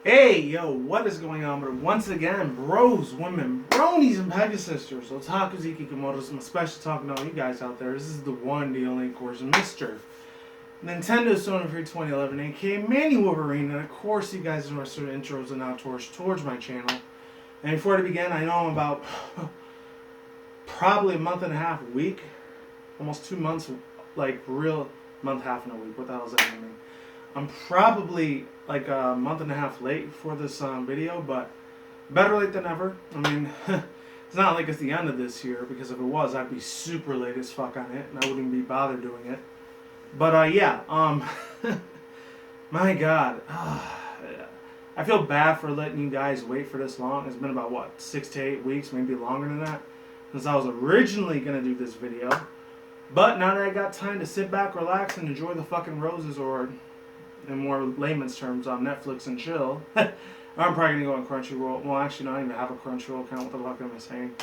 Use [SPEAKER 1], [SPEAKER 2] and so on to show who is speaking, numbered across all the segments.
[SPEAKER 1] Hey, yo, what is going on? But once again, bros, women, bronies, and Pegasisters, otakus, ikikomotos, I'm especially talking to all you guys out there. This is the one, the only, of course, Mr. Nintendo Sony for 2011, aka Manny Wolverine, and of course, you guys know our sort of intros and outros towards my channel. And before I begin, I know I'm about probably a month and a half, a week, almost 2 months, like real month, half, and a week. What the hell does that mean? I'm probably like a month and a half late for this video, but better late than never. I mean, it's not like it's the end of this year, because if it was, I'd be super late as fuck on it, and I wouldn't be bothered doing it. But yeah, my God, I feel bad for letting you guys wait for this long. It's been about what, 6 to 8 weeks, maybe longer than that, since I was originally gonna do this video. But now that I got time to sit back, relax, and enjoy the fucking roses, or in more layman's terms, on Netflix and chill. I'm probably gonna go on Crunchyroll. Well, actually, no, I don't even have a Crunchyroll account. What the fuck am I saying?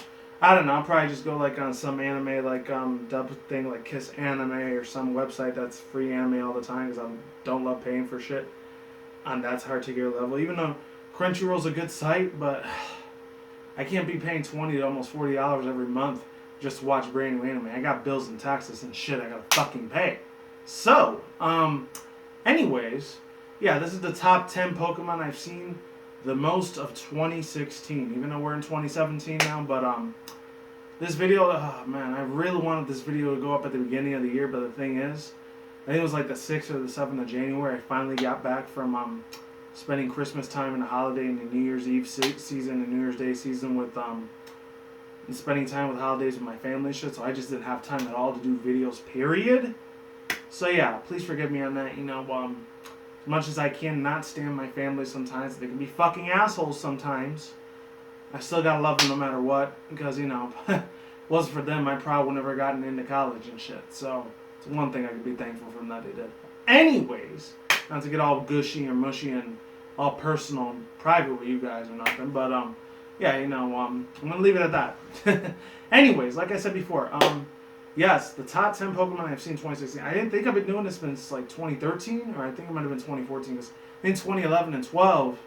[SPEAKER 1] I don't know. I'll probably just go like on some anime, like dub thing, like Kiss Anime, or some website that's free anime all the time, because I don't love paying for shit on that particular level. Even though Crunchyroll's a good site, but I can't be paying $20 to almost $40 every month just to watch brand new anime. I got bills and taxes and shit I gotta fucking pay. So, anyways, yeah, this is the top 10 Pokemon I've seen the most of 2016. Even though we're in 2017 now, but this video, oh man, I really wanted this video to go up at the beginning of the year, but the thing is, I think it was like the 6th or the 7th of January, I finally got back from spending Christmas time and the holiday and the New Year's Eve season and New Year's Day season with and spending time with holidays with my family and shit, so I just didn't have time at all to do videos, period. So yeah, please forgive me on that. You know, as much as I cannot stand my family sometimes, they can be fucking assholes sometimes, I still gotta love them no matter what, because, you know, if it wasn't for them, I probably would never gotten into college and shit. So it's one thing I could be thankful for them that they did. Anyways, not to get all gushy or mushy and all personal and private with you guys or nothing, but yeah, you know, I'm gonna leave it at that. Anyways, like I said before, yes, the top 10 Pokemon I've seen in 2016. I didn't think I've been doing this since like 2013, or I think it might have been 2014, because in 2011 and 12,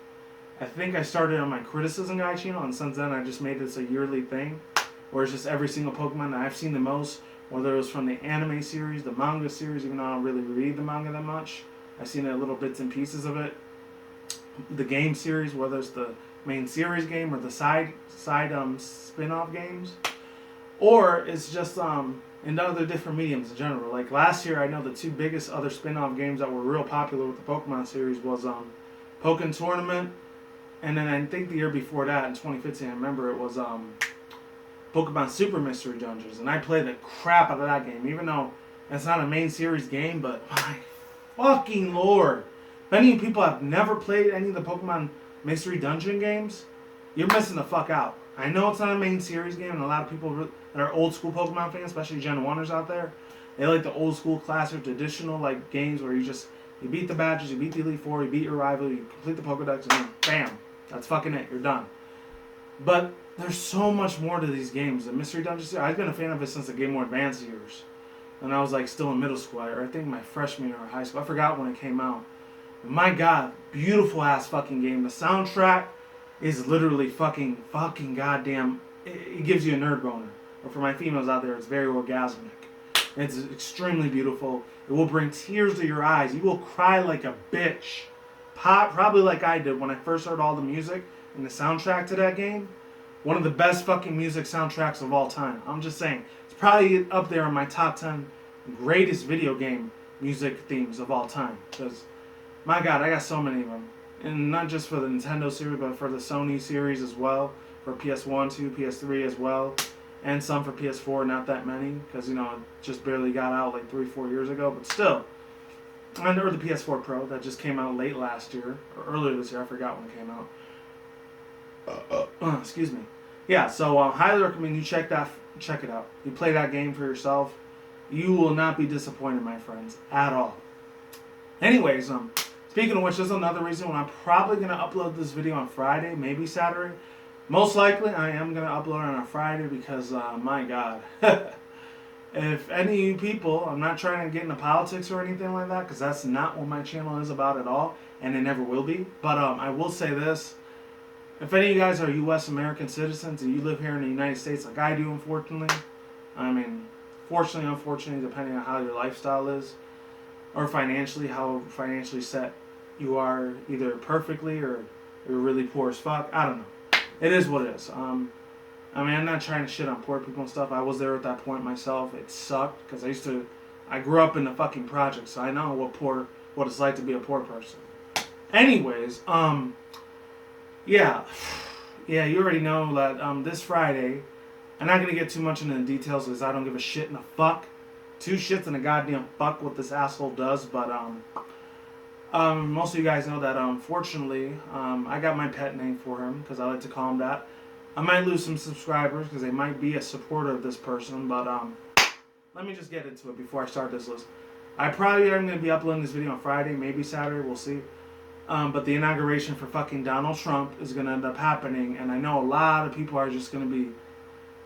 [SPEAKER 1] I think I started on my criticism guide channel, and since then I just made this a yearly thing, where it's just every single Pokemon that I've seen the most, whether it was from the anime series, the manga series, even though I don't really read the manga that much. I've seen the little bits and pieces of it. The game series, whether it's the main series game or the side spin-off games, or it's just in other different mediums in general. Like last year, I know the two biggest other spin-off games that were real popular with the Pokemon series was Pokken Tournament, and then I think the year before that, in 2015, I remember it was Pokemon Super Mystery Dungeons, and I played the crap out of that game, even though it's not a main series game, but my fucking lord. If any of you people have never played any of the Pokemon Mystery Dungeon games, you're missing the fuck out. I know it's not a main series game, and a lot of people that are old school Pokemon fans, especially Gen 1ers out there, they like the old school classic traditional like games where you beat the badges, you beat the Elite Four, you beat your rival, you complete the Pokedex, and then bam, that's fucking it, you're done. But there's so much more to these games. The Mystery Dungeons, I've been a fan of it since the Game More Advanced years, when I was like still in middle school, or I think my freshman year of high school. I forgot when it came out. But my God, beautiful ass fucking game. The soundtrack is literally fucking goddamn. It gives you a nerd boner. Or for my females out there, it's very orgasmic. It's extremely beautiful. It will bring tears to your eyes. You will cry like a bitch. Probably like I did when I first heard all the music and the soundtrack to that game. One of the best fucking music soundtracks of all time. I'm just saying. It's probably up there in my top 10 greatest video game music themes of all time. Because, my God, I got so many of them. And not just for the Nintendo series, but for the Sony series as well. For PS1, 2, PS3 as well. And some for PS4, not that many. Because, you know, it just barely got out like 3-4 years ago. But still. And or the PS4 Pro that just came out late last year. Or earlier this year. I forgot when it came out. Excuse me. Yeah, so highly recommend you check it out. You play that game for yourself. You will not be disappointed, my friends. At all. Anyways, speaking of which, there's another reason why I'm probably going to upload this video on Friday, maybe Saturday. Most likely, I am going to upload it on a Friday because, my God. If any of you people, I'm not trying to get into politics or anything like that, because that's not what my channel is about at all, and it never will be. But I will say this. If any of you guys are U.S. American citizens and you live here in the United States like I do, unfortunately, I mean, fortunately, unfortunately, depending on how your lifestyle is, or financially, how financially set you are, either perfectly or you're really poor as fuck. I don't know. It is what it is. I mean, I'm not trying to shit on poor people and stuff. I was there at that point myself. It sucked because I grew up in the fucking projects, so I know what it's like to be a poor person. Anyways, yeah, you already know that this Friday, I'm not gonna get too much into the details because I don't give a shit in a fuck, two shits in a goddamn fuck what this asshole does. But most of you guys know that unfortunately, I got my pet name for him because I like to call him that. I might lose some subscribers because they might be a supporter of this person, but let me just get into it before I start this list. I probably am going to be uploading this video on Friday, maybe Saturday, we'll see. But the inauguration for fucking Donald Trump is going to end up happening, and I know a lot of people are just going to be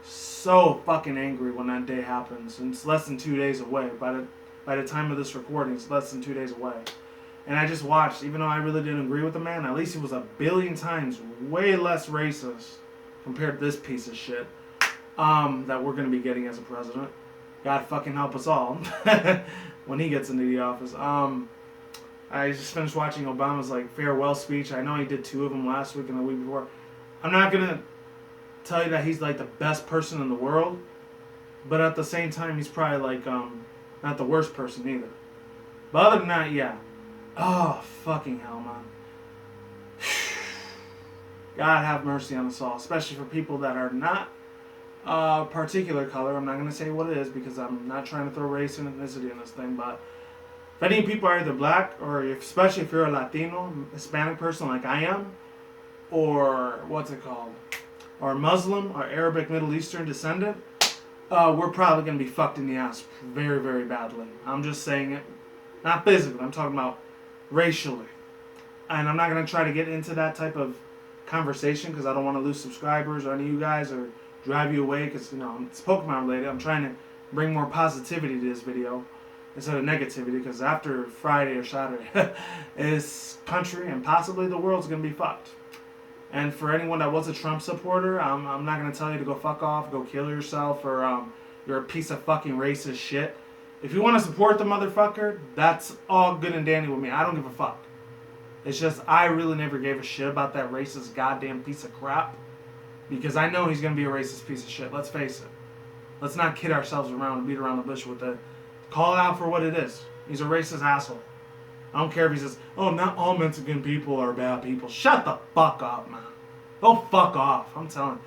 [SPEAKER 1] so fucking angry when that day happens. And it's less than 2 days away. By the time of this recording, it's less than 2 days away. And I just watched, even though I really didn't agree with the man, at least he was a billion times way less racist compared to this piece of shit that we're going to be getting as a president. God fucking help us all when he gets into the office. I just finished watching Obama's farewell speech. I know he did 2 of them last week and the week before. I'm not going to tell you that he's the best person in the world, but at the same time he's probably not the worst person either. But other than that, yeah. Oh, fucking hell, man. God have mercy on us all, especially for people that are not particular color. I'm not going to say what it is because I'm not trying to throw race and ethnicity in this thing, but if any people are either black, or especially if you're a Latino, Hispanic person like I am, or or Muslim, or Arabic, Middle Eastern descendant, we're probably going to be fucked in the ass very, very badly. I'm just saying it. Not physically, I'm talking about racially. And I'm not going to try to get into that type of conversation because I don't want to lose subscribers or any of you guys or drive you away because, it's Pokemon related. I'm trying to bring more positivity to this video instead of negativity, because after Friday or Saturday, this country and possibly the world's going to be fucked. And for anyone that was a Trump supporter, I'm not going to tell you to go fuck off, go kill yourself, or you're a piece of fucking racist shit. If you want to support the motherfucker, that's all good and dandy with me. I don't give a fuck. It's just I really never gave a shit about that racist goddamn piece of crap, because I know he's going to be a racist piece of shit. Let's face it. Let's not kid ourselves around and beat around the bush with it. Call it out for what it is. He's a racist asshole. I don't care if he says, oh, not all Mexican people are bad people. Shut the fuck up, man. Go fuck off. I'm telling you.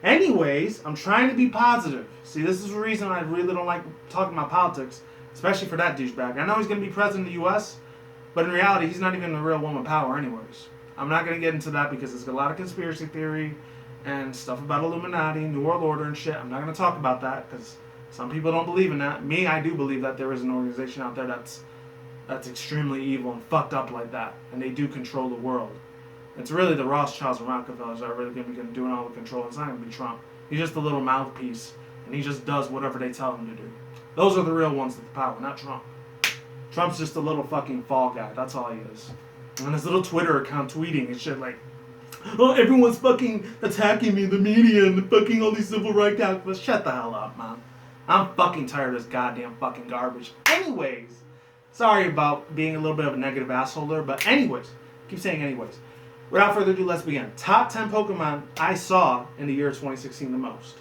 [SPEAKER 1] Anyways, I'm trying to be positive. See, this is the reason I really don't like talking about politics, especially for that douchebag. I know he's going to be president of the U.S., but in reality, he's not even the real woman power anyways. I'm not going to get into that because there's a lot of conspiracy theory and stuff about Illuminati, New World Order and shit. I'm not going to talk about that because some people don't believe in that. Me, I do believe that there is an organization out there that's extremely evil and fucked up like that, and they do control the world. It's really the Rothschilds and Rockefellers that are really going to be doing all the control. It's not going to be Trump. He's just a little mouthpiece, and he just does whatever they tell him to do. Those are the real ones with the power, not Trump. Trump's just a little fucking fall guy. That's all he is. And his little Twitter account tweeting and shit oh, everyone's fucking attacking me, the media, and fucking all these civil rights activists. Shut the hell up, man. I'm fucking tired of this goddamn fucking garbage. Anyways, sorry about being a little bit of a negative asshole there, but anyways, keep saying anyways. Without further ado, let's begin. Top 10 Pokemon I saw in the year 2016 the most.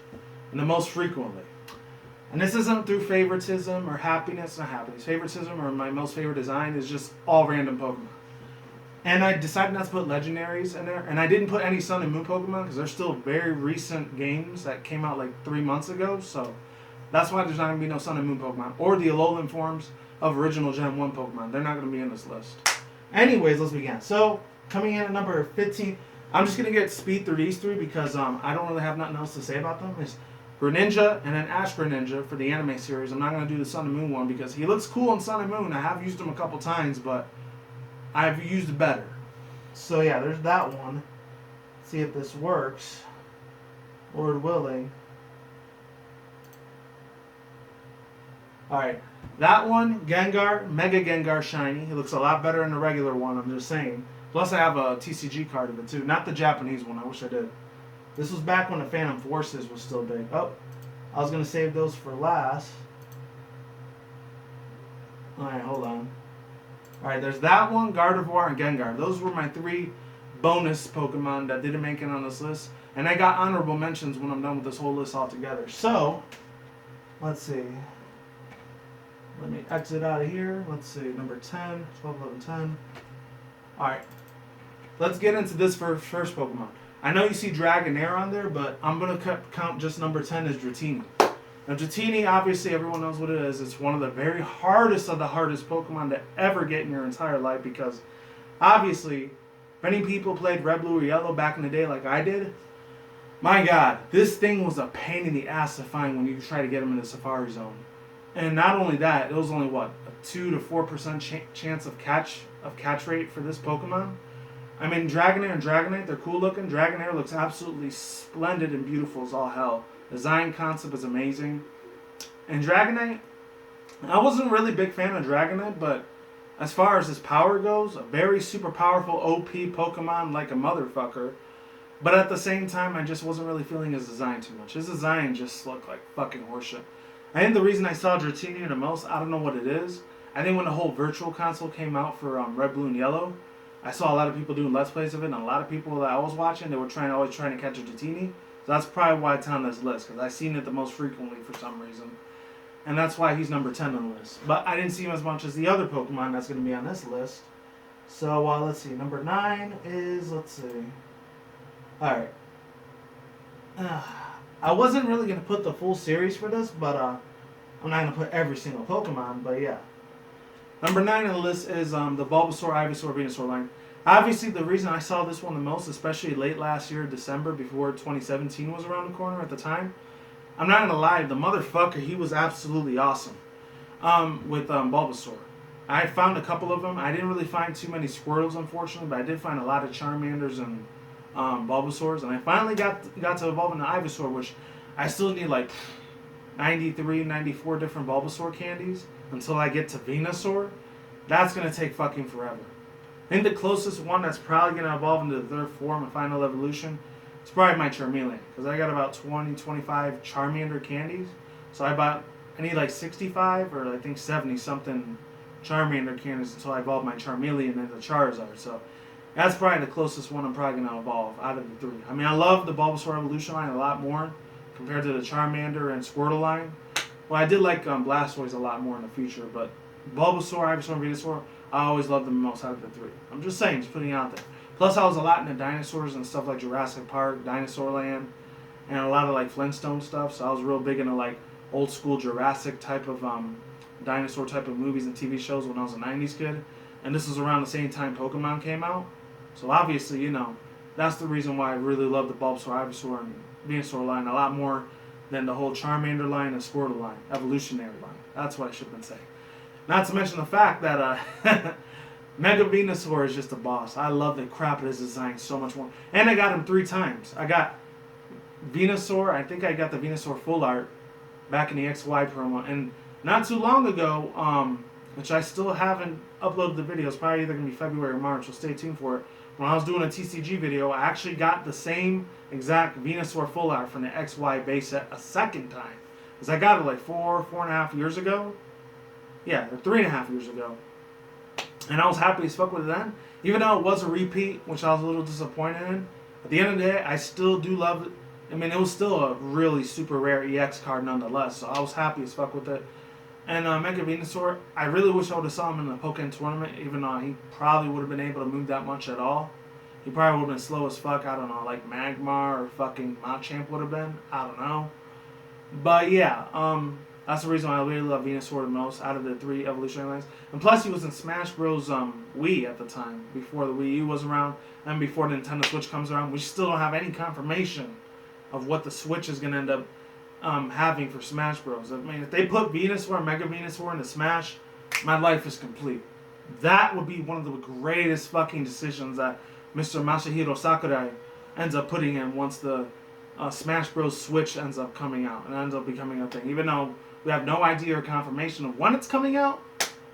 [SPEAKER 1] And the most frequently. And this isn't through favoritism or happiness, not happiness. Favoritism or my most favorite design is just all random Pokemon. And I decided not to put legendaries in there. And I didn't put any Sun and Moon Pokemon because they're still very recent games that came out 3 months ago. So that's why there's not going to be no Sun and Moon Pokemon. Or the Alolan forms of original Gen 1 Pokemon. They're not going to be in this list. Anyways, let's begin. So, coming in at number 15, I'm just going to get speed through these 3 because I don't really have nothing else to say about them. It's Greninja and then Ash Greninja for the anime series. I'm not going to do the Sun and Moon one because he looks cool in Sun and Moon. I have used him a couple times, but I've used it better. So yeah, there's that one. Let's see if this works. Lord willing. Alright, that one, Gengar, Mega Gengar Shiny. It looks a lot better than the regular one, I'm just saying. Plus I have a TCG card of it too. Not the Japanese one, I wish I did. This was back when the Phantom Forces was still big. Oh, I was going to save those for last. Alright, hold on. Alright, there's that one, Gardevoir, and Gengar. Those were my 3 bonus Pokemon that didn't make it on this list. And I got honorable mentions when I'm done with this whole list altogether. So, let's see. Let me exit out of here. Let's see, number 10, 12, 11, 10. Alright, let's get into this first Pokemon. I know you see Dragonair on there, but I'm going to count just number 10 as Dratini. Now, Dratini, obviously, everyone knows what it is. It's one of the very hardest of the hardest Pokemon to ever get in your entire life because, obviously, if any people played Red, Blue, or Yellow back in the day like I did, my God, this thing was a pain in the ass to find when you try to get them in the Safari Zone. And not only that, it was only, what, a 2 to 4% chance of catch rate for this Pokemon? I mean, Dragonair and Dragonite, they're cool looking. Dragonair looks absolutely splendid and beautiful as all hell. Design concept is amazing. And Dragonite, I wasn't really a big fan of Dragonite, but as far as his power goes, a very super powerful OP Pokemon like a motherfucker. But at the same time, I just wasn't really feeling his design too much. His design just looked like fucking horseshit. I think the reason I saw Dratini the most, I don't know what it is. I think when the whole Virtual Console came out for Red, Blue, and Yellow, I saw a lot of people doing Let's Plays of it, and a lot of people that I was watching, they were always trying to catch a Dratini. So that's probably why it's on this list, because I've seen it the most frequently for some reason. And that's why he's number 10 on the list. But I didn't see him as much as the other Pokemon that's going to be on this list. So, let's see. Number 9 is, let's see. Alright. I wasn't really going to put the full series for this, but I'm not going to put every single Pokemon, but yeah. Number 9 on the list is the Bulbasaur, Ivysaur, Venusaur line. Obviously, the reason I saw this one the most, especially late last year, December, before 2017 was around the corner at the time, I'm not going to lie, the motherfucker, he was absolutely awesome with Bulbasaur. I found a couple of them. I didn't really find too many Squirtles, unfortunately, but I did find a lot of Charmanders and Bulbasaurs. And I finally got to evolve into Ivysaur, which I still need like 93, 94 different Bulbasaur candies until I get to Venusaur. That's going to take fucking forever. I think the closest one that's probably going to evolve into the third form and final evolution is probably my Charmeleon. Because I got about 20, 25 Charmander candies. So I need like 65 or I think 70 something Charmander candies until I evolve my Charmeleon into Charizard. So that's probably the closest one I'm probably going to evolve out of the 3. I mean, I love the Bulbasaur evolution line a lot more compared to the Charmander and Squirtle line. Well, I did like Blastoise a lot more in the future, but Bulbasaur, Ivysaur, and Venusaur, I always loved them most out of the 3. I'm just saying, just putting it out there. Plus, I was a lot into dinosaurs and stuff like Jurassic Park, Dinosaur Land, and a lot of like Flintstone stuff. So I was real big into like old school Jurassic type of dinosaur type of movies and TV shows when I was a 90s kid. And this was around the same time Pokemon came out. So obviously, you know, that's the reason why I really love the Bulbasaur, Ivysaur, and Venusaur line a lot more than the whole Charmander line and Squirtle line, evolutionary line. That's what I should have been saying. Not to mention the fact that Mega Venusaur is just a boss. I love the crap of his design so much more. And I got him 3 times. I got Venusaur, I think I got the Venusaur full art back in the XY promo. And not too long ago, which I still haven't uploaded the video, it's probably either going to be February or March, so stay tuned for it. When I was doing a TCG video, I actually got the same exact Venusaur full art from the XY base set a second time. Because I got it like 4.5 years ago. Yeah, 3.5 years ago. And I was happy as fuck with it then. Even though it was a repeat, which I was a little disappointed in. At the end of the day, I still do love it. I mean, it was still a really super rare EX card nonetheless. So I was happy as fuck with it. And Mega Venusaur, I really wish I would have saw him in the Pokken tournament, even though he probably would have been able to move that much at all. He probably would have been slow as fuck. I don't know, like Magmar or fucking Machamp would have been. I don't know. But yeah, that's the reason why I really love Venusaur the most out of the 3 evolutionary lines. And plus, he was in Smash Bros. Wii at the time, before the Wii U was around, and before the Nintendo Switch comes around. We still don't have any confirmation of what the Switch is going to end up having for Smash Bros. I mean, if they put Venusaur, Mega Venusaur into Smash, my life is complete. That would be one of the greatest fucking decisions that Mr. Masahiro Sakurai ends up putting in once the Smash Bros. Switch ends up coming out and ends up becoming a thing. Even though We have no idea or confirmation of when it's coming out.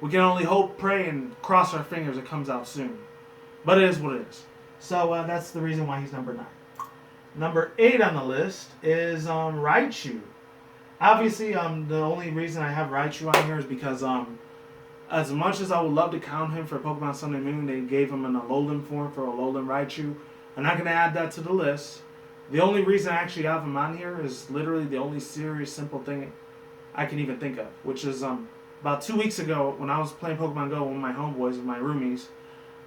[SPEAKER 1] We can only hope, pray, and cross our fingers it comes out soon. But it is what it is. So that's the reason why he's number 9. Number 8 on the list is Raichu. Obviously, the only reason I have Raichu on here is because as much as I would love to count him for Pokemon Sun and Moon, they gave him an Alolan form for Alolan Raichu. I'm not going to add that to the list. The only reason I actually have him on here is literally the only serious, simple thing I can even think of, which is about 2 weeks ago when I was playing Pokemon Go with my homeboys, with my roomies,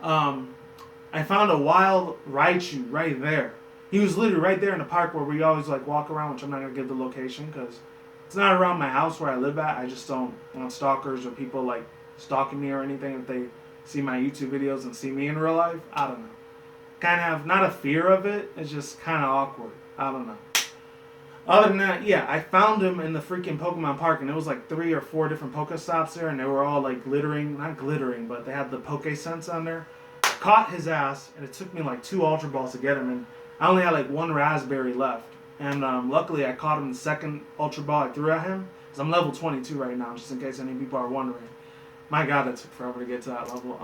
[SPEAKER 1] I found a wild Raichu right there. He was literally right there in the park where we always like walk around, which I'm not going to give the location because it's not around my house where I live at. I just don't want stalkers or people like stalking me or anything if they see my YouTube videos and see me in real life. I don't know. Kind of have, not a fear of it, it's just kind of awkward. I don't know. Other than that, yeah, I found him in the freaking Pokemon Park, and it was like 3 or 4 different Pokestops there, and they were all like glittering, not glittering, but they had the Pokesense on there. Caught his ass, and it took me like 2 Ultra Balls to get him, and I only had like 1 Raspberry left. And luckily I caught him the second Ultra Ball I threw at him, because I'm level 22 right now, just in case any people are wondering. My god, that took forever to get to that level.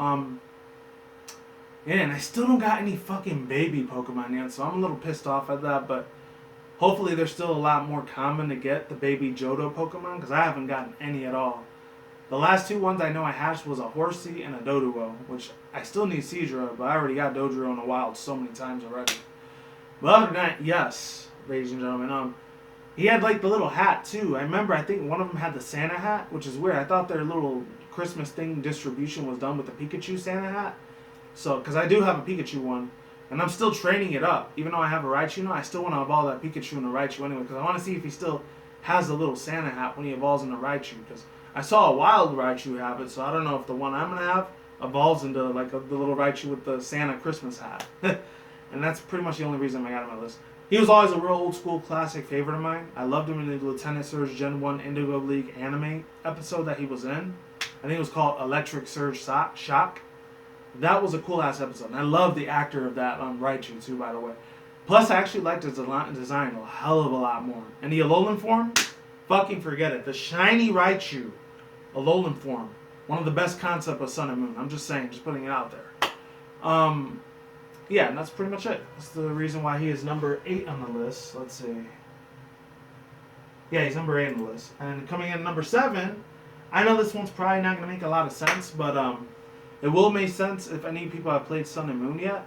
[SPEAKER 1] Yeah, and I still don't got any fucking baby Pokemon yet, so I'm a little pissed off at that, but hopefully there's still a lot more common to get the baby Johto Pokemon, because I haven't gotten any at all. The last 2 ones I know I hatched was a Horsey and a Doduo, which I still need Seadra, but I already got Dodrio in the wild so many times already. But other than that, yes, ladies and gentlemen, he had like the little hat too. I remember, I think one of them had the Santa hat, which is weird. I thought their little Christmas thing distribution was done with the Pikachu Santa hat. So, because I do have a Pikachu one, and I'm still training it up. Even though I have a Raichu now, I still want to evolve that Pikachu into Raichu anyway, because I want to see if he still has the little Santa hat when he evolves into Raichu. Because I saw a wild Raichu have it, so I don't know if the one I'm going to have evolves into like the little Raichu with the Santa Christmas hat. And that's pretty much the only reason I got him on my list. He was always a real old school classic favorite of mine. I loved him in the Lieutenant Surge Gen 1 Indigo League anime episode that he was in. I think it was called Electric Surge Shock. That was a cool ass episode. And I love the actor of that Raichu too, by the way. Plus, I actually liked his design a hell of a lot more. And the Alolan form, fucking forget it. The shiny Raichu, Alolan form, one of the best concepts of Sun and Moon. I'm just saying, just putting it out there. Yeah, and that's pretty much it. That's the reason why he is number 8 on the list. Let's see. Yeah, he's number 8 on the list. And coming in at number 7, I know this one's probably not going to make a lot of sense, but it will make sense if any people have played Sun and Moon yet.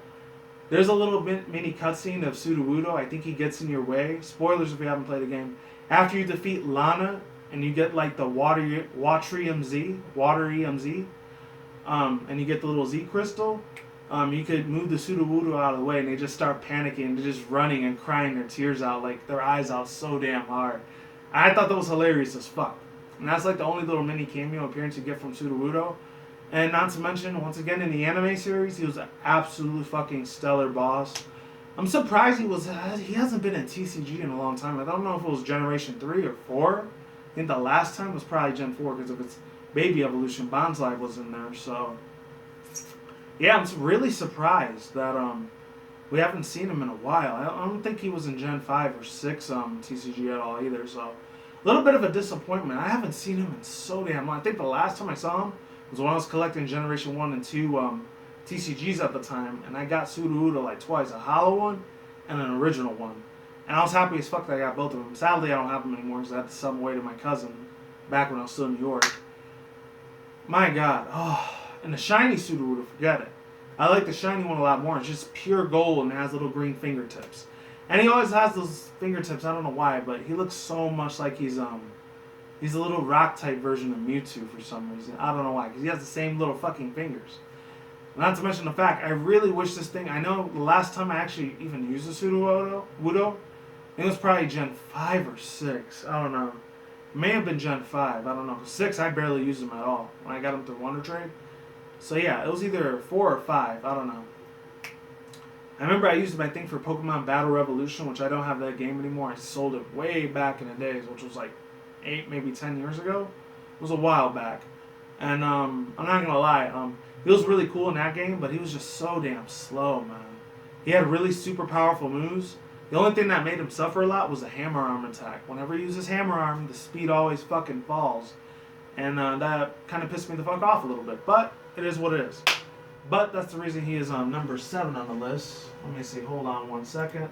[SPEAKER 1] There's a little bit mini cutscene of Sudowoodo. I think he gets in your way. Spoilers if you haven't played the game. After you defeat Lana, and you get like the Water EMZ, and you get the little Z crystal, you could move the Sudowoodo out of the way, and they just start panicking. They're just running and crying their tears out, like their eyes out so damn hard. I thought that was hilarious as fuck. And that's like the only little mini cameo appearance you get from Sudowoodo. And not to mention, once again, in the anime series, he was an absolutely fucking stellar boss. I'm surprised he hasn't been in TCG in a long time. I don't know if it was Generation 3 or 4. I think the last time was probably Gen 4, because of its baby evolution, Bonsai was in there, so... Yeah, I'm really surprised that we haven't seen him in a while. I don't think he was in Gen 5 or 6 TCG at all either, so... A little bit of a disappointment. I haven't seen him in so damn long. I think the last time I saw him was when I was collecting Generation 1 and 2 TCGs at the time, and I got Sudowoodo like twice, a hollow one and an original one. And I was happy as fuck that I got both of them. Sadly, I don't have them anymore because I had to sell them away to my cousin back when I was still in New York. My god. Oh, and the shiny Sudowoodo, forget it. I like the shiny one a lot more. It's just pure gold and it has little green fingertips. And he always has those fingertips, I don't know why, but he looks so much like he's a little rock-type version of Mewtwo for some reason. I don't know why, because he has the same little fucking fingers. Not to mention the fact, I really wish this thing... I know the last time I actually even used a Sudowoodo, I think it was probably Gen 5 or 6. I don't know. It may have been Gen 5. I don't know. 6, I barely used them at all when I got them through Wonder Trade. So yeah, it was either 4 or 5. I don't know. I remember I used them, I think, for Pokemon Battle Revolution, which I don't have that game anymore. I sold it way back in the days, which was like 8, maybe 10 years ago. It was a while back. And I'm not going to lie, he was really cool in that game, but he was just so damn slow, man. He had really super powerful moves, The only thing that made him suffer a lot was the hammer arm attack. Whenever he uses hammer arm, the speed always fucking falls. And that kind of pissed me the fuck off a little bit. But it is what it is. But that's the reason he is number 7 on the list. Let me see. Hold on one second.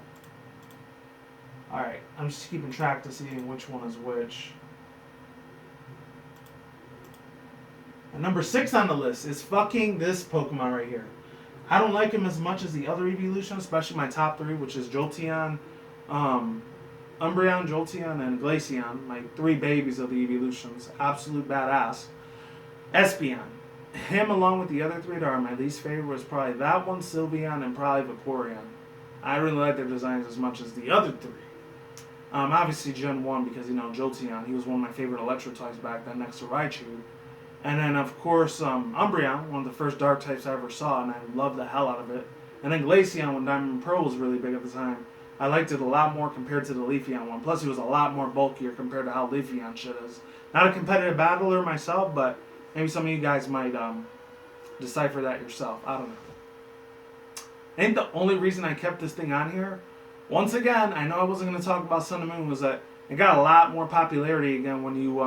[SPEAKER 1] Alright. I'm just keeping track to see which one is which. And number 6 on the list is fucking this Pokemon right here. I don't like him as much as the other evolutions, especially my top 3, which is Jolteon, Umbreon, Jolteon, and Glaceon. My 3 babies of the evolutions. Absolute badass. Espeon. Him along with the other 3 that are my least favorite was probably that one, Sylveon, and probably Vaporeon. I really like their designs as much as the other 3. Obviously Gen 1 because, Jolteon, he was one of my favorite electro types back then next to Raichu. And then, of course, Umbreon, one of the first dark types I ever saw, and I loved the hell out of it. And then Glaceon, when Diamond and Pearl was really big at the time, I liked it a lot more compared to the Leafeon one. Plus, he was a lot more bulkier compared to how Leafeon shit is. Not a competitive battler myself, but maybe some of you guys might decipher that yourself. I don't know. I think the only reason I kept this thing on here, once again, I know I wasn't going to talk about Sun and Moon, was that it got a lot more popularity again when you...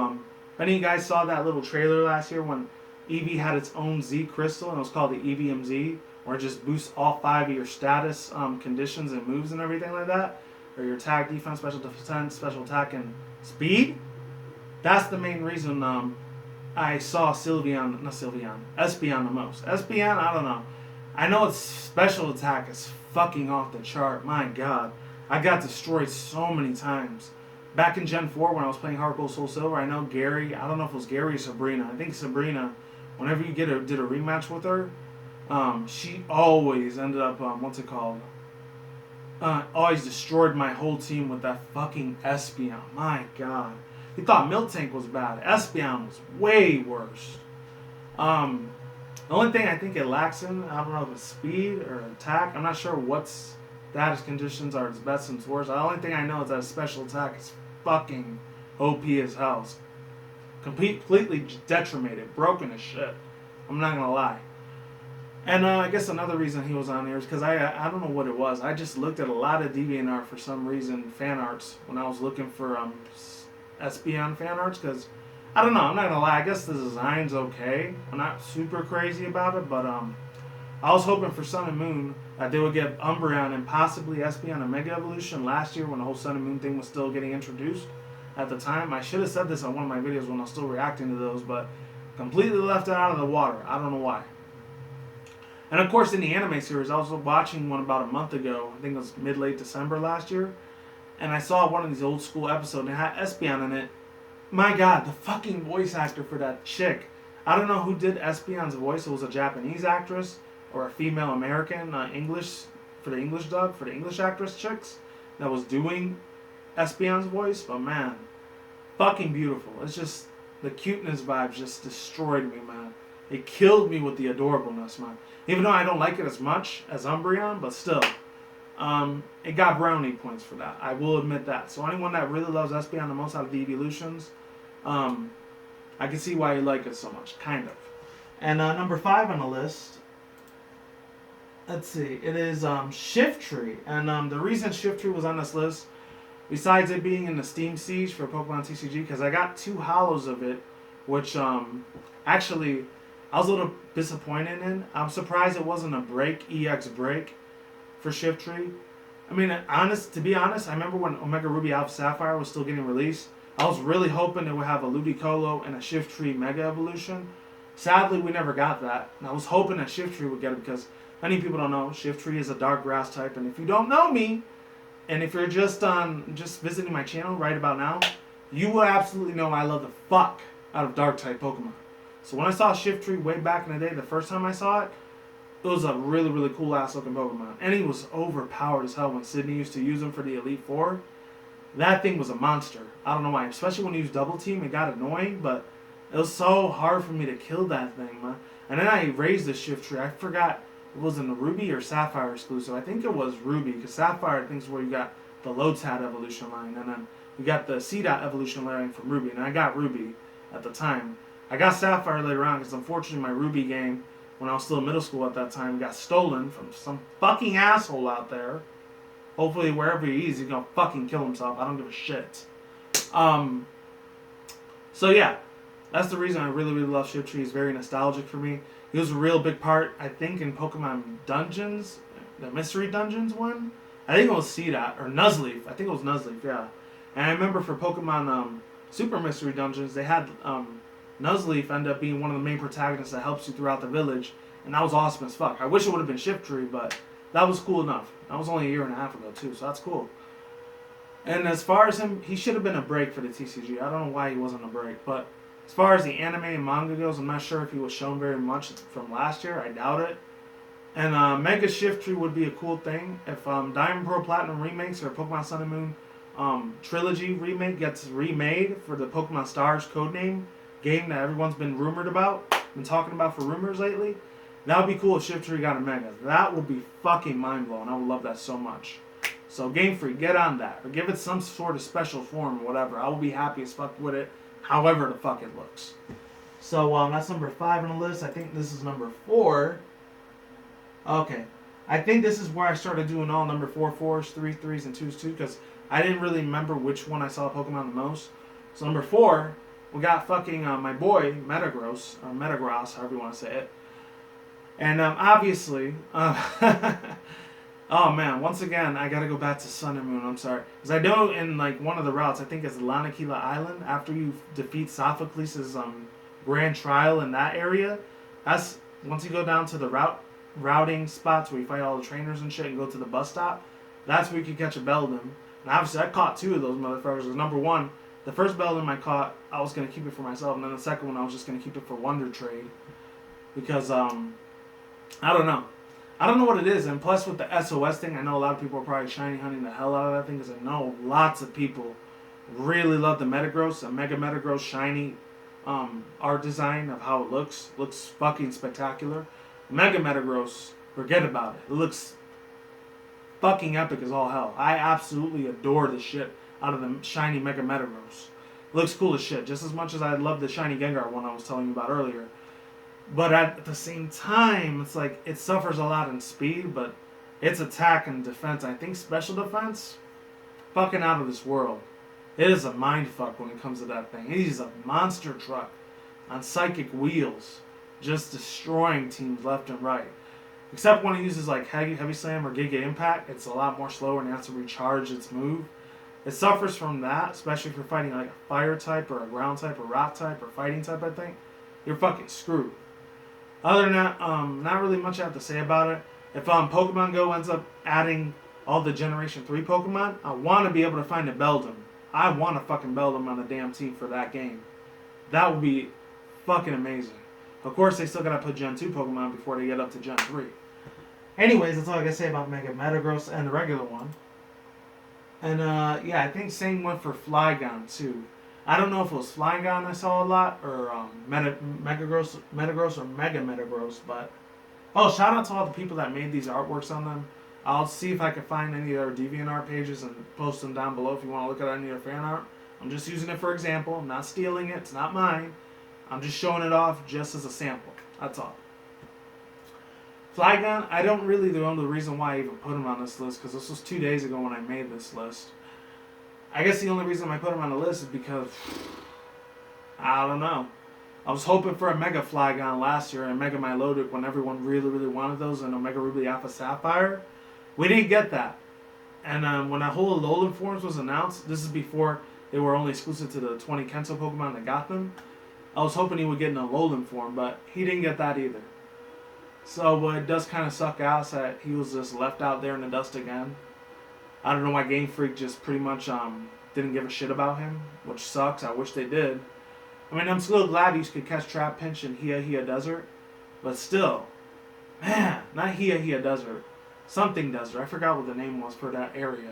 [SPEAKER 1] If any of you guys saw that little trailer last year when Eevee had its own Z crystal and it was called the EVMZ, where it just boosts all 5 of your status conditions and moves and everything like that, or your attack, defense, special defense, special attack, and speed. That's the main reason I saw Espeon the most. Espeon, I don't know. I know its special attack is fucking off the chart. My God, I got destroyed so many times. Back in Gen 4 when I was playing Heart Gold Soul Silver, I know Gary, I don't know if it was Gary or Sabrina. I think Sabrina, whenever you did a rematch with her, she always ended up, always destroyed my whole team with that fucking Espeon. My God. He thought Miltank was bad. Espeon was way worse. The only thing I think it lacks in, I don't know if it's speed or attack. I'm not sure what status conditions are its best and its worst. The only thing I know is that its special attack is fucking OP as hell. It's completely detrimented, broken as shit. I'm not gonna lie. And I guess another reason he was on here is because I don't know what it was. I just looked at a lot of DeviantArt for some reason, fan arts, when I was looking for Espeon fan arts, because I don't know, I'm not gonna lie, I guess the design's okay. I'm not super crazy about it, but I was hoping for Sun and Moon that they would get Umbreon and possibly Espeon a Mega Evolution last year when the whole Sun and Moon thing was still getting introduced at the time. I should have said this on one of my videos when I was still reacting to those, but completely left it out of the water. I don't know why. And of course in the anime series, I was watching one about a month ago, I think it was mid-late December last year, and I saw one of these old school episodes and it had Espeon in it. My God, the fucking voice actor for that chick. I don't know who did Espeon's voice. It was a Japanese actress or a female American English, for the English dub, for the English actress chicks that was doing Espeon's voice. But man, fucking beautiful. It's just, the cuteness vibes just destroyed me, man. It killed me with the adorableness, man. Even though I don't like it as much as Umbreon, but still, it got brownie points for that. I will admit that. So anyone that really loves Espeon the most out of the evolutions, I can see why you like it so much, kind of. And number 5 on the list, let's see, it is Shiftry. And the reason Shiftry was on this list, besides it being in the Steam Siege for Pokemon TCG, because I got 2 hollows of it, which actually I was a little disappointed in. I'm surprised it wasn't a EX break for Shiftry. I mean, to be honest, I remember when Omega Ruby Alpha Sapphire was still getting released, I was really hoping it would have a Ludicolo and a Shiftry Mega Evolution. Sadly, we never got that. And I was hoping that Shiftry would get it because many people don't know, Shiftry is a dark grass type. And if you don't know me, and if you're just visiting my channel right about now, you will absolutely know I love the fuck out of dark type Pokemon. So when I saw Shiftry way back in the day, the first time I saw it, it was a really, really cool ass looking Pokemon. And he was overpowered as hell when Sydney used to use him for the Elite Four. That thing was a monster. I don't know why. Especially when you use Double Team, it got annoying, but it was so hard for me to kill that thing, man. And then I raised the Shiftry. I forgot, it was in the Ruby or Sapphire exclusive. I think it was Ruby, because Sapphire, I think, is where you got the Lotad evolution line. And then you got the C-Dot evolution line from Ruby. And I got Ruby at the time. I got Sapphire later on, because unfortunately my Ruby game, when I was still in middle school at that time, got stolen from some fucking asshole out there. Hopefully, wherever he is, he's gonna fucking kill himself. I don't give a shit. So yeah, that's the reason I really, really love Shiftry. He's very nostalgic for me. He was a real big part, I think, in Pokemon Dungeons, the Mystery Dungeons one. I think it was Seedot, or Nuzleaf. I think it was Nuzleaf, yeah. And I remember for Pokemon Super Mystery Dungeons, they had Nuzleaf end up being one of the main protagonists that helps you throughout the village. And that was awesome as fuck. I wish it would have been Shiftry, but that was cool enough. That was only a year and a half ago, too, so that's cool. And as far as him, he should have been a break for the TCG. I don't know why he wasn't a break, but as far as the anime and manga goes, I'm not sure if he was shown very much from last year. I doubt it. And Mega Shiftry would be a cool thing. If Diamond Pearl Platinum remakes or Pokemon Sun and Moon trilogy remake gets remade for the Pokemon Stars codename game that everyone's been rumored about, been talking about for rumors lately, that would be cool if Shiftry got a Mega. That would be fucking mind-blowing. I would love that so much. So Game Freak, get on that. Or give it some sort of special form or whatever. I will be happy as fuck with it, however the fuck it looks. So that's number 5 on the list. I think this is number 4. Okay. I think this is where I started doing all number 4s, 3s, and 2s too, because I didn't really remember which one I saw Pokemon the most. So number 4, we got fucking my boy, Metagross, or Metagross, however you want to say it. And obviously, oh man, once again, I gotta go back to Sun and Moon, I'm sorry. Because I know in like one of the routes, I think it's Lanakila Island, after you defeat Sophocles' grand trial in that area, that's, once you go down to the routing spots where you fight all the trainers and shit and go to the bus stop, that's where you can catch a Beldum. And obviously I caught 2 of those motherfuckers. Number 1, the first Beldum I caught, I was gonna keep it for myself, and then the second one I was just gonna keep it for Wonder Trade. Because I don't know. I don't know what it is, and plus with the SOS thing, I know a lot of people are probably shiny hunting the hell out of that thing, because I know lots of people really love the Metagross, a Mega Metagross shiny art design of how it looks. Looks fucking spectacular. Mega Metagross, forget about it. It looks fucking epic as all hell. I absolutely adore the shit out of the shiny Mega Metagross. It looks cool as shit, just as much as I love the shiny Gengar one I was telling you about earlier. But at the same time, it's like, it suffers a lot in speed, but its attack and defense, I think special defense, fucking out of this world. It is a mindfuck when it comes to that thing. It is a monster truck on psychic wheels, just destroying teams left and right. Except when it uses like Heavy Slam or Giga Impact, it's a lot more slower and it has to recharge its move. It suffers from that, especially if you're fighting like a fire type or a ground type or rock type or fighting type, I think. You're fucking screwed. Other than that, not really much I have to say about it. If Pokemon Go ends up adding all the Generation 3 Pokemon, I want to be able to find a Beldum. I want a fucking Beldum on the damn team for that game. That would be fucking amazing. Of course, they still gotta put Gen 2 Pokemon before they get up to Gen 3. Anyways, that's all I gotta say about Mega Metagross and the regular one. And yeah, I think same went for Flygon too. I don't know if it was Flygon I saw a lot, or Metagross or Mega Metagross, but oh, shout out to all the people that made these artworks on them. I'll see if I can find any of their DeviantArt pages and post them down below if you want to look at any of their fan art. I'm just using it for example. I'm not stealing it. It's not mine. I'm just showing it off just as a sample. That's all. Flygon, I don't really know the reason why I even put him on this list, because this was 2 days ago when I made this list. I guess the only reason I put him on the list is because, I don't know. I was hoping for a Mega Flygon last year and Mega Milotic when everyone really, really wanted those, and Omega Ruby Alpha Sapphire. We didn't get that. And when that whole Alolan forms was announced, this is before they were only exclusive to the 20 Kento Pokemon that got them. I was hoping he would get an Alolan form, but he didn't get that either. So it does kind of suck ass that he was just left out there in the dust again. I don't know why Game Freak just pretty much didn't give a shit about him, which sucks. I wish they did. I mean, I'm still glad you could catch Trap Pinch in Hia Desert, but still, man, not Hia Desert, something desert. I forgot what the name was for that area.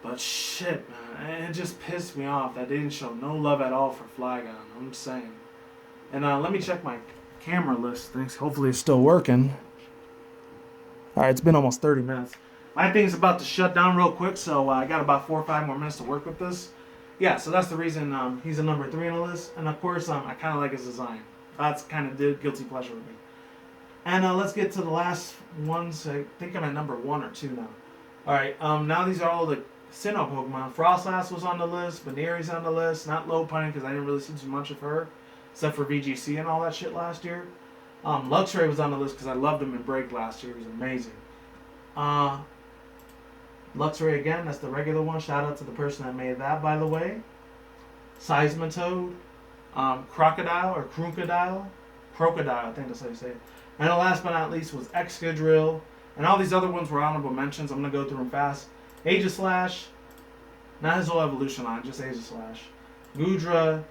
[SPEAKER 1] But shit, man, it just pissed me off that they didn't show no love at all for Flygon. I'm just saying. And let me check my camera list. Things. Hopefully it's still working. All right, it's been almost 30 minutes. My thing's about to shut down real quick, so I got about 4 or 5 more minutes to work with this. Yeah, so that's the reason he's a number 3 on the list. And of course, I kind of like his design. That's kind of guilty pleasure with me. And let's get to the last ones. I think I'm at number 1 or 2 now. Alright, now these are all the Sinnoh Pokemon. Frostlass was on the list, Baneri's on the list, not Lopunny because I didn't really see too much of her, except for VGC and all that shit last year. Luxray was on the list because I loved him in Break last year. He was amazing. Luxray again, that's the regular one. Shout out to the person that made that, by the way. Seismitoad, Crocodile, I think that's how you say it. And the last but not least was Excadrill. And all these other ones were honorable mentions. I'm going to go through them fast. Aegislash, not his whole evolution line, just Aegislash. Goodra,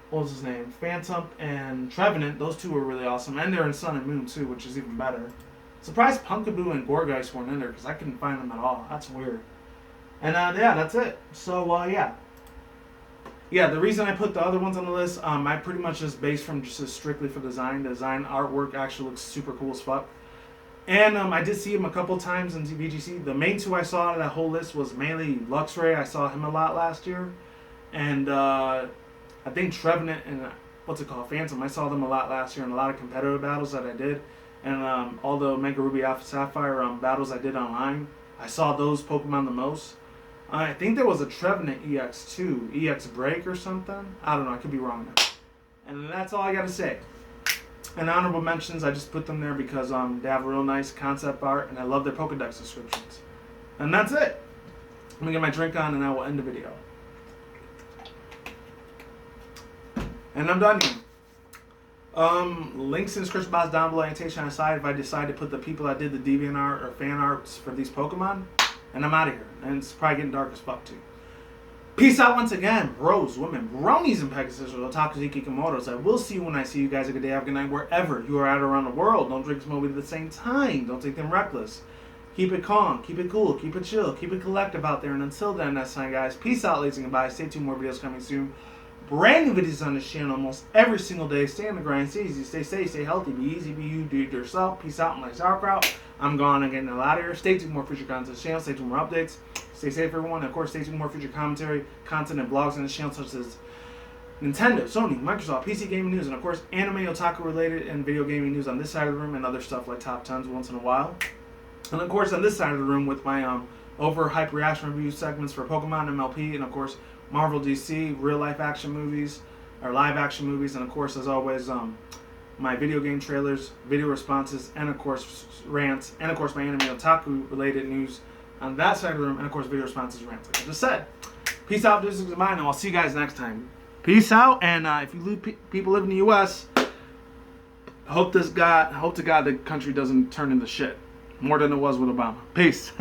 [SPEAKER 1] what was his name? Phantom and Trevenant, those two were really awesome. And they're in Sun and Moon too, which is even better. Surprised Pumpkaboo and Gourgeist weren't in there because I couldn't find them at all. That's weird. And yeah, that's it. So yeah. Yeah, the reason I put the other ones on the list, I pretty much just based from just strictly for design. The design artwork actually looks super cool as fuck. And I did see him a couple times in VGC. The main two I saw out of that whole list was mainly Luxray. I saw him a lot last year. And I think Trevenant and, Phantom. I saw them a lot last year in a lot of competitive battles that I did. And all the Omega Ruby Alpha Sapphire battles I did online. I saw those Pokemon the most. I think there was a Trevenant EX too. EX Break or something. I don't know. I could be wrong now. And that's all I got to say. And honorable mentions, I just put them there because they have real nice concept art and I love their Pokedex descriptions. And that's it. I'm going to get my drink on and I will end the video. And I'm done here. Links in the description box down below. Annotation on the side if I decide to put the people that did the DeviantArt or fan arts for these Pokemon. And I'm out of here. And it's probably getting dark as fuck too. Peace out once again, bros, women, bronies, and Pegasus, or Otakus, Kikomotos. I will see you when I see you guys. A good day, have a good night, wherever you are at around the world. Don't drink smoke at the same time. Don't take them reckless. Keep it calm, keep it cool, keep it chill, keep it collective out there. And until then, that's time, guys. Peace out, ladies and goodbye. Stay tuned, more videos coming soon. Brand new videos on this channel almost every single day. Stay on the grind, stay easy, stay safe, stay healthy, be easy, be you, do it yourself. Peace out, my sauerkraut. I'm gone and getting out of here. Stay tuned, more future content on this channel. Stay tuned, more updates. Stay safe, everyone. And of course, stay tuned, more future commentary, content, and blogs on this channel, such as Nintendo, Sony, Microsoft, PC gaming news, and of course, anime, otaku related, and video gaming news on this side of the room, and other stuff like top 10s once in a while. And of course, on this side of the room with my overhyped reaction review segments for Pokemon, MLP, and of course, Marvel, DC, real life action movies, or live action movies, and of course, as always, my video game trailers, video responses, and of course, rants, and of course, my anime otaku related news on that side of the room, and of course, video responses, rants, like I just said. Peace out, this is mine, and I'll see you guys next time. Peace out, and if you people live in the U.S., hope to God the country doesn't turn into shit more than it was with Obama. Peace.